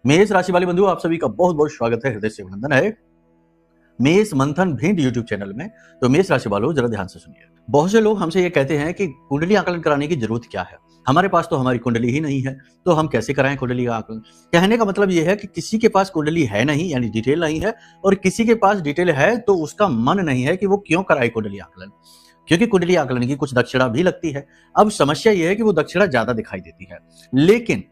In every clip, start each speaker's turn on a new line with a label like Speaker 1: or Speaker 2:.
Speaker 1: मेष राशि वाले बंधुओं, आप सभी का बहुत बहुत स्वागत है, हृदय से अभिनंदन है मेष मंथन भिंड यूट्यूब चैनल में। तो मेष राशि वालों, जरा ध्यान से सुनिए। बहुत से लोग हमसे ये कहते हैं कि कुंडली आकलन कराने की जरूरत क्या है, हमारे पास तो हमारी कुंडली ही नहीं है, तो हम कैसे कराएं कुंडली का आकलन। कहने का मतलब ये है कि किसी के पास कुंडली है नहीं, यानी डिटेल नहीं है, और किसी के पास डिटेल है तो उसका मन नहीं है कि वो क्यों कराए कुंडली आकलन, क्योंकि कुंडली आकलन की कुछ दक्षिणा भी लगती है। अब समस्या यह है कि वो दक्षिणा ज्यादा दिखाई देती है, लेकिन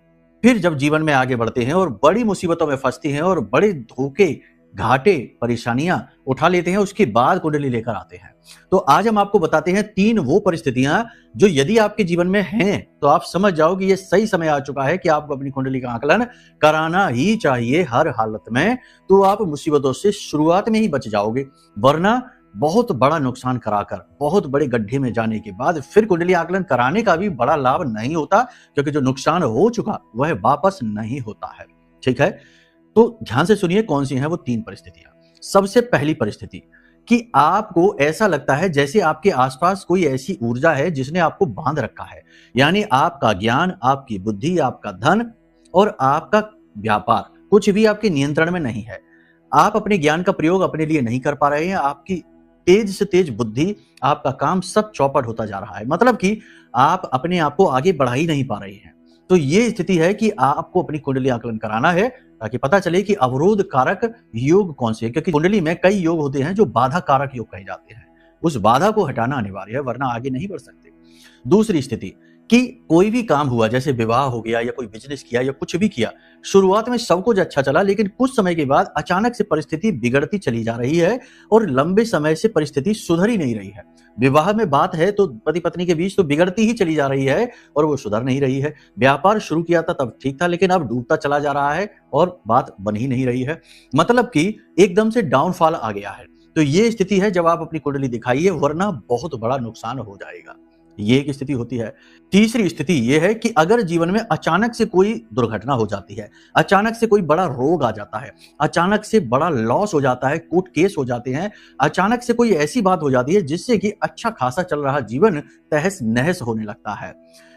Speaker 1: फिर जब जीवन में आगे बढ़ते हैं और बड़ी मुसीबतों में फंसते हैं और बड़े धोखे, घाटे, परेशानियां उठा लेते हैं, उसके बाद कुंडली लेकर आते हैं। तो आज हम आपको बताते हैं 3 वो परिस्थितियां जो यदि आपके जीवन में हैं तो आप समझ जाओ कि ये सही समय आ चुका है कि आपको अपनी कुंडली का आकलन कराना ही चाहिए हर हालत में। तो आप मुसीबतों से शुरुआत में ही बच जाओगे, वरना बहुत बड़ा नुकसान कराकर बहुत बड़े गड्ढे में जाने के बाद फिर कुंडली आकलन कराने का भी बड़ा लाभ नहीं होता, क्योंकि जो नुकसान हो चुका वह वापस नहीं होता है। ठीक है, तो ध्यान से सुनिए कौन सी हैं वो 3 परिस्थितियां। सबसे पहली परिस्थिति कि आपको ऐसा लगता है जैसे आपके आसपास कोई ऐसी ऊर्जा है जिसने आपको बांध रखा है, यानी आपका ज्ञान, आपकी बुद्धि, आपका धन और आपका व्यापार कुछ भी आपके नियंत्रण में नहीं है। आप अपने ज्ञान का प्रयोग अपने लिए नहीं कर पा रहे हैं, आपकी तेज से तेज बुद्धि, आपका काम सब चौपट होता जा रहा है, मतलब कि आप अपने आप को आगे बढ़ा ही नहीं पा रहे हैं। तो ये स्थिति है कि आपको अपनी कुंडली आकलन कराना है, ताकि पता चले कि अवरोध कारक योग कौन से है, क्योंकि कुंडली में कई योग होते हैं जो बाधा कारक योग कहे जाते हैं। उस बाधा को हटाना अनिवार्य है, वरना आगे नहीं बढ़ सकते। दूसरी स्थिति कि कोई भी काम हुआ, जैसे विवाह हो गया या कोई बिजनेस किया या कुछ भी किया, शुरुआत में सब कुछ अच्छा चला, लेकिन कुछ समय के बाद अचानक से परिस्थिति बिगड़ती चली जा रही है और लंबे समय से परिस्थिति सुधर ही नहीं रही है। विवाह में बात है तो पति पत्नी के बीच तो बिगड़ती ही चली जा रही है और वो सुधर नहीं रही है। व्यापार शुरू किया था तब ठीक था, लेकिन अब डूबता चला जा रहा है और बात बन ही नहीं रही है, मतलब कि एकदम से डाउनफॉल आ गया है। तो ये स्थिति है जब आप अपनी कुंडली दिखाइए, वरना बहुत बड़ा नुकसान हो जाएगा। ये एक स्थिति होती है। तीसरी स्थिति ये है कि अगर जीवन में अचानक से कोई दुर्घटना हो जाती है, अचानक से कोई बड़ा रोग आ जाता है, अचानक से बड़ा लॉस हो जाता है, कोर्ट केस हो जाते हैं, अचानक से कोई ऐसी बात हो जाती है जिससे कि अच्छा खासा चल रहा जीवन तहस नहस होने लगता है।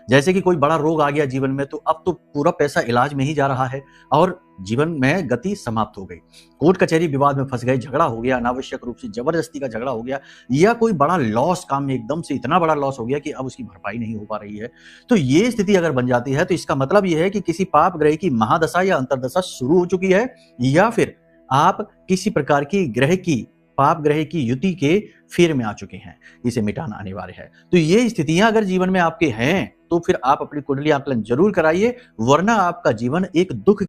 Speaker 1: जैसे कि कोई बड़ा रोग आ गया जीवन में, तो अब तो पूरा पैसा इलाज में ही जा रहा है और जीवन में गति समाप्त हो गई। कोर्ट कचहरी विवाद में फंस गए, झगड़ा हो गया, अनावश्यक रूप से जबरदस्ती का झगड़ा हो गया, या कोई बड़ा लॉस, काम में एकदम से इतना बड़ा लॉस हो गया कि अब उसकी भरपाई नहीं हो पा रही है। तो ये स्थिति अगर बन जाती है तो इसका मतलब यह है कि किसी पाप ग्रह की महादशा या अंतरदशा शुरू हो चुकी है, या फिर आप किसी प्रकार की ग्रह की, पाप ग्रह की युति के फेर में आ चुके हैं। इसे मिटाना अनिवार्य है। तो ये स्थितियां अगर जीवन में आपके हैं तो फिर आप अपनी कुंडली आकलन जरूर कराइए, वरना आपका जीवन एक दुख